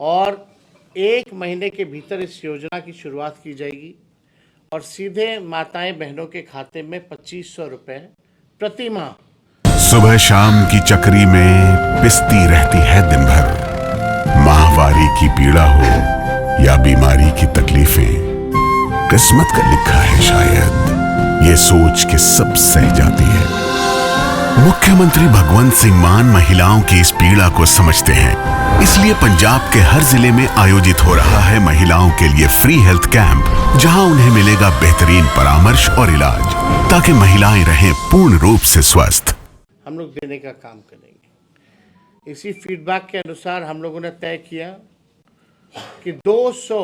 और 1 महीने के भीतर इस योजना की शुरुआत की जाएगी और सीधे माताएं बहनों के खाते में 2500 रुपये प्रति माह। सुबह शाम की चक्री में पिसती रहती है दिन भर, माहवारी की पीड़ा हो या बीमारी की तकलीफें, किस्मत का लिखा है शायद, ये सोच के सब सह जाती है। मुख्यमंत्री भगवंत सिंह मान महिलाओं की इस पीड़ा को समझते हैं, इसलिए पंजाब के हर जिले में आयोजित हो रहा है महिलाओं के लिए फ्री हेल्थ कैंप, जहां उन्हें मिलेगा बेहतरीन परामर्श और इलाज, ताकि महिलाएं रहें पूर्ण रूप से स्वस्थ। हम लोग देने का काम करेंगे। इसी फीडबैक के अनुसार हम लोगों ने तय किया कि 200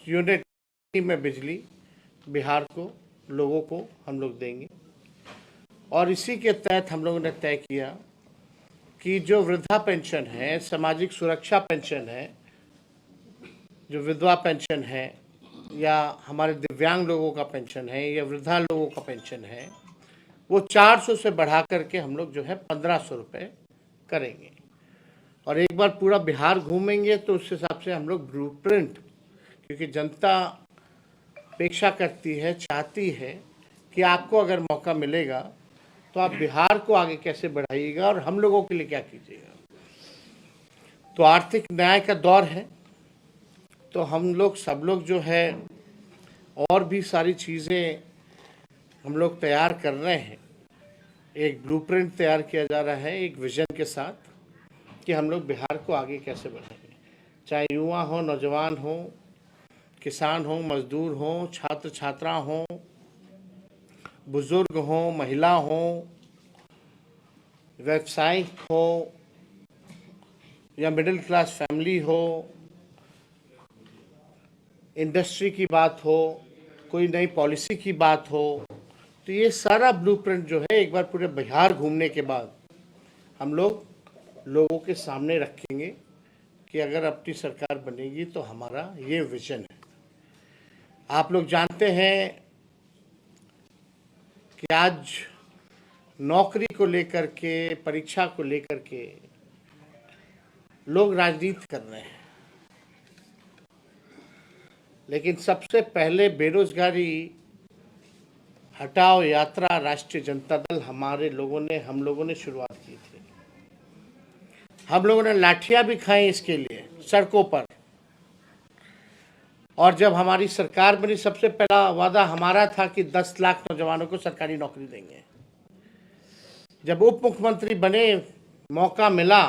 यूनिट में बिजली बिहार को लोगों को हम लोग देंगे। और इसी के तहत हम लोगों ने तय किया कि जो वृद्धा पेंशन है, सामाजिक सुरक्षा पेंशन है, जो विधवा पेंशन है, या हमारे दिव्यांग लोगों का पेंशन है, या वृद्धा लोगों का पेंशन है, वो 400 से बढ़ा करके हम लोग जो है 1500 रुपये करेंगे। और एक बार पूरा बिहार घूमेंगे तो उस हिसाब से हम लोग ब्लूप्रिंट, क्योंकि जनता अपेक्षा करती है, चाहती है कि आपको अगर मौका मिलेगा तो आप बिहार को आगे कैसे बढ़ाइएगा और हम लोगों के लिए क्या कीजिएगा। तो आर्थिक न्याय का दौर है, तो हम लोग सब लोग जो है और भी सारी चीज़ें हम लोग तैयार कर रहे हैं। एक ब्लूप्रिंट तैयार किया जा रहा है एक विजन के साथ कि हम लोग बिहार को आगे कैसे बढ़ाएंगे, चाहे युवा हो, नौजवान हो, किसान हो, मजदूर हो, छात्र छात्रा हो, बुजुर्ग हो, महिला हो, व्यवसायिक हो, या मिडिल क्लास फैमिली हो, इंडस्ट्री की बात हो, कोई नई पॉलिसी की बात हो। तो ये सारा ब्लूप्रिंट जो है एक बार पूरे बिहार घूमने के बाद हम लोग लोगों के सामने रखेंगे कि अगर अपनी सरकार बनेगी तो हमारा ये विजन है। आप लोग जानते हैं कि आज नौकरी को लेकर के, परीक्षा को लेकर के लोग राजनीति कर रहे हैं, लेकिन सबसे पहले बेरोजगारी हटाओ यात्रा राष्ट्रीय जनता दल हम लोगों ने शुरुआत की थी। हम लोगों ने लाठियां भी खाई इसके लिए सड़कों पर। और जब हमारी सरकार बनी, सबसे पहला वादा हमारा था कि 10 लाख नौजवानों को सरकारी नौकरी देंगे। जब उप मुख्यमंत्री बने, मौका मिला,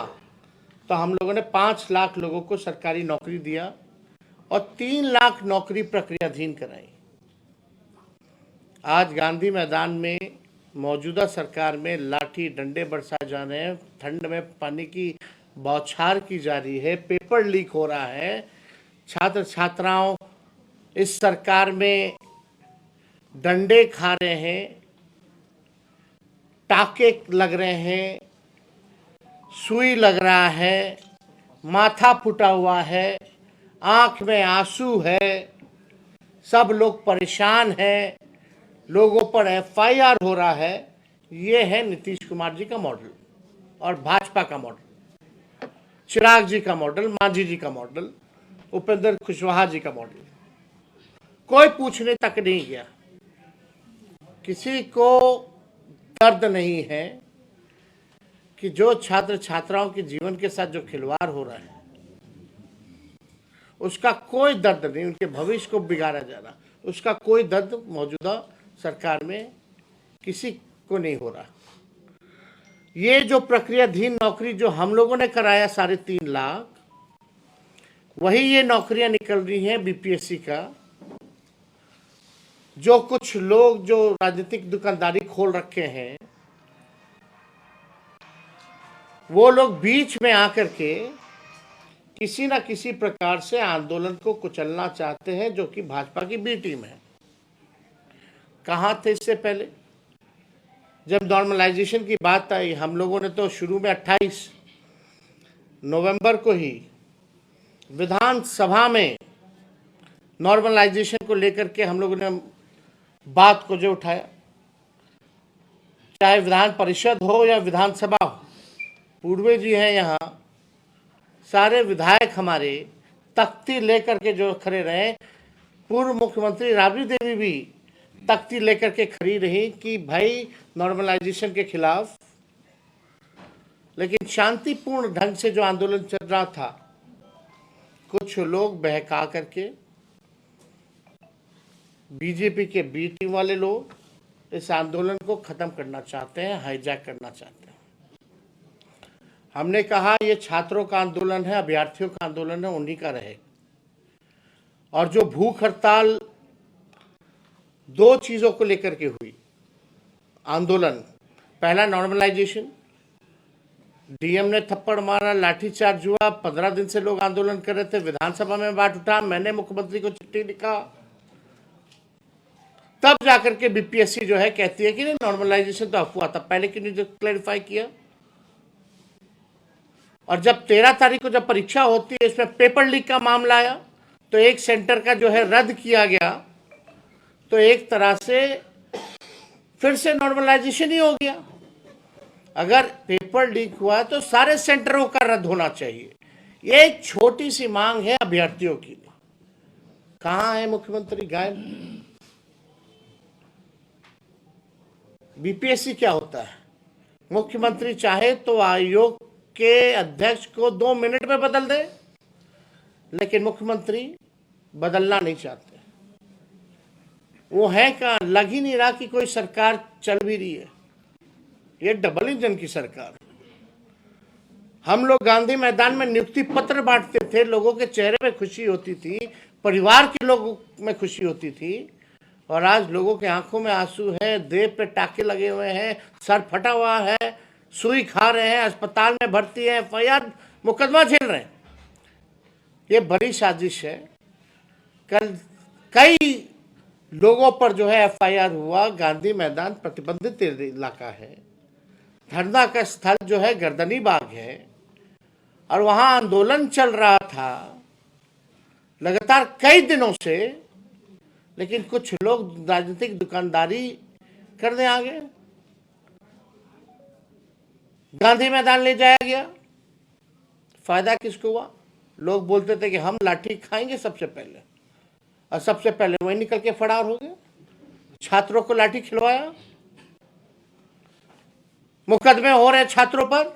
तो हम लोगों ने 5 लाख लोगों को सरकारी नौकरी दिया और 3 लाख नौकरी प्रक्रियाधीन कराई। आज गांधी मैदान में मौजूदा सरकार में लाठी डंडे बरसाए जा रहे हैं, ठंड में पानी की बौछार की जा रही है, पेपर लीक हो रहा है, छात्र छात्राओं इस सरकार में डंडे खा रहे हैं, टाके लग रहे हैं, सुई लग रहा है, माथा फूटा हुआ है, आंख में आंसू है, सब लोग परेशान हैं, लोगों पर एफआईआर हो रहा है। ये है नीतीश कुमार जी का मॉडल और भाजपा का मॉडल, चिराग जी का मॉडल, मांझी जी का मॉडल, उपेंद्र कुशवाहा जी का मॉडल। कोई पूछने तक नहीं गया, किसी को दर्द नहीं है कि जो छात्र छात्राओं के जीवन के साथ जो खिलवाड़ हो रहा है उसका कोई दर्द नहीं, उनके भविष्य को बिगाड़ा जा रहा, उसका कोई दर्द मौजूदा सरकार में किसी को नहीं हो रहा। ये जो प्रक्रियाधीन नौकरी जो हम लोगों ने कराया 3.5 लाख, वही ये नौकरियां निकल रही हैं बीपीएससी का। जो कुछ लोग जो राजनीतिक दुकानदारी खोल रखे हैं, वो लोग बीच में आकर के किसी ना किसी प्रकार से आंदोलन को कुचलना चाहते हैं, जो कि भाजपा की बी टीम है। कहाँ थे इससे पहले? जब नॉर्मलाइजेशन की बात आई, हम लोगों ने तो शुरू में 28 नवंबर को ही विधानसभा में नॉर्मलाइजेशन को लेकर के हम लोगों ने बात को जो उठाया, चाहे विधान परिषद हो या विधानसभा हो। पूर्वे जी हैं यहाँ, सारे विधायक हमारे तख्ती लेकर के जो खड़े रहे, पूर्व मुख्यमंत्री राबड़ी देवी भी तख्ती लेकर के खड़ी रही कि भाई नॉर्मलाइजेशन के खिलाफ। लेकिन शांतिपूर्ण ढंग से जो आंदोलन चल रहा था, कुछ लोग बहका करके, बीजेपी के बी टीम वाले लोग इस आंदोलन को खत्म करना चाहते हैं, हाईजैक करना चाहते हैं। हमने कहा ये छात्रों का आंदोलन है, अभ्यर्थियों का आंदोलन है, उन्हीं का रहे। और जो भूख हड़ताल 2 चीजों को लेकर के हुई आंदोलन, पहला नॉर्मलाइजेशन, डीएम ने थप्पड़ मारा, लाठीचार्ज हुआ, 15 दिन से लोग आंदोलन कर रहे थे, विधानसभा में बात उठा, मैंने मुख्यमंत्री को चिट्ठी लिखा, तब जाकर के बीपीएससी जो है कहती है कि नहीं नॉर्मलाइजेशन तो अफवाह था, पहले क्यों नहीं क्लैरिफाई किया। और जब 13 तारीख को जब परीक्षा होती है, इसमें पेपर लीक का मामला आया, तो एक सेंटर का जो है रद्द किया गया, तो एक तरह से फिर से नॉर्मलाइजेशन ही हो गया। अगर पेपर लीक हुआ तो सारे सेंटरों का रद्द होना चाहिए। ये एक छोटी सी मांग है अभ्यर्थियों की। कहां है मुख्यमंत्री? गायब। बीपीएससी क्या होता है? मुख्यमंत्री चाहे तो आयोग के अध्यक्ष को 2 मिनट में बदल दे, लेकिन मुख्यमंत्री बदलना नहीं चाहते। वो है का लग ही नहीं रहा कि कोई सरकार चल भी रही है। ये डबल इंजन की सरकार। हम लोग गांधी मैदान में नियुक्ति पत्र बांटते थे, लोगों के चेहरे पे खुशी होती थी, परिवार के लोगों में खुशी होती थी, और आज लोगों के आंखों में आंसू है, देह पे टाके लगे हुए हैं, सर फटा हुआ है, सुई खा रहे हैं, अस्पताल में भर्ती है, एफआईआर मुकदमा झेल रहे हैं। ये बड़ी साजिश है। कल कई लोगों पर जो है एफआईआर हुआ। गांधी मैदान प्रतिबंधित इलाका है, धरना का स्थल जो है गर्दनी बाग है, और वहां आंदोलन चल रहा था लगातार कई दिनों से, लेकिन कुछ लोग राजनीतिक दुकानदारी करने आ गए। गांधी मैदान ले जाया गया, फायदा किसको हुआ? लोग बोलते थे कि हम लाठी खाएंगे सबसे पहले, और सबसे पहले वही निकल के फरार हो गए। छात्रों को लाठी खिलवाया, मुकदमे हो रहे छात्रों पर।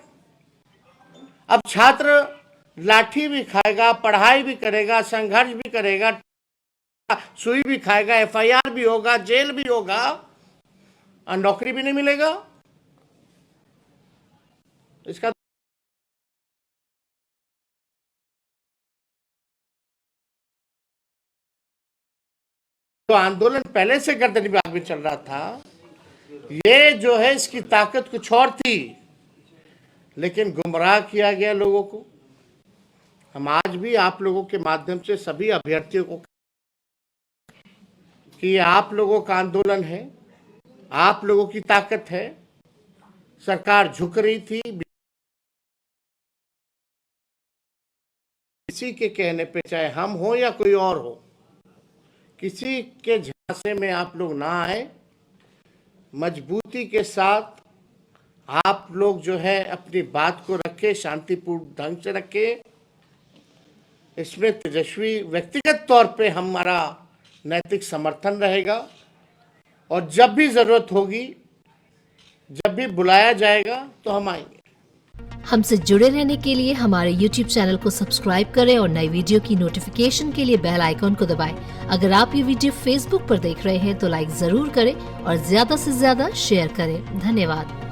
अब छात्र लाठी भी खाएगा, पढ़ाई भी करेगा, संघर्ष भी करेगा, सुई भी खाएगा, एफआईआर भी होगा, जेल भी होगा, और नौकरी भी नहीं मिलेगा। इसका तो आंदोलन पहले से गर्दनी बाग में चल रहा था। ये जो है इसकी ताकत कुछ और थी, लेकिन गुमराह किया गया लोगों को। हम आज भी आप लोगों के माध्यम से सभी अभ्यर्थियों को कि ये आप लोगों का आंदोलन है, आप लोगों की ताकत है। सरकार झुक रही थी, किसी के कहने पे, चाहे हम हो या कोई और हो, किसी के झांसे में आप लोग ना आए। मजबूती के साथ आप लोग जो है अपनी बात को रखे, शांतिपूर्ण ढंग से रखे। इसमें तेजस्वी व्यक्तिगत तौर पे हमारा नैतिक समर्थन रहेगा, और जब भी जरूरत होगी, जब भी बुलाया जाएगा तो हम आएंगे। हमसे जुड़े रहने के लिए हमारे YouTube चैनल को सब्सक्राइब करें और नई वीडियो की नोटिफिकेशन के लिए बेल आइकॉन को दबाएं। अगर आप ये वीडियो Facebook पर देख रहे हैं तो लाइक जरूर करें और ज्यादा से ज्यादा शेयर करें। धन्यवाद।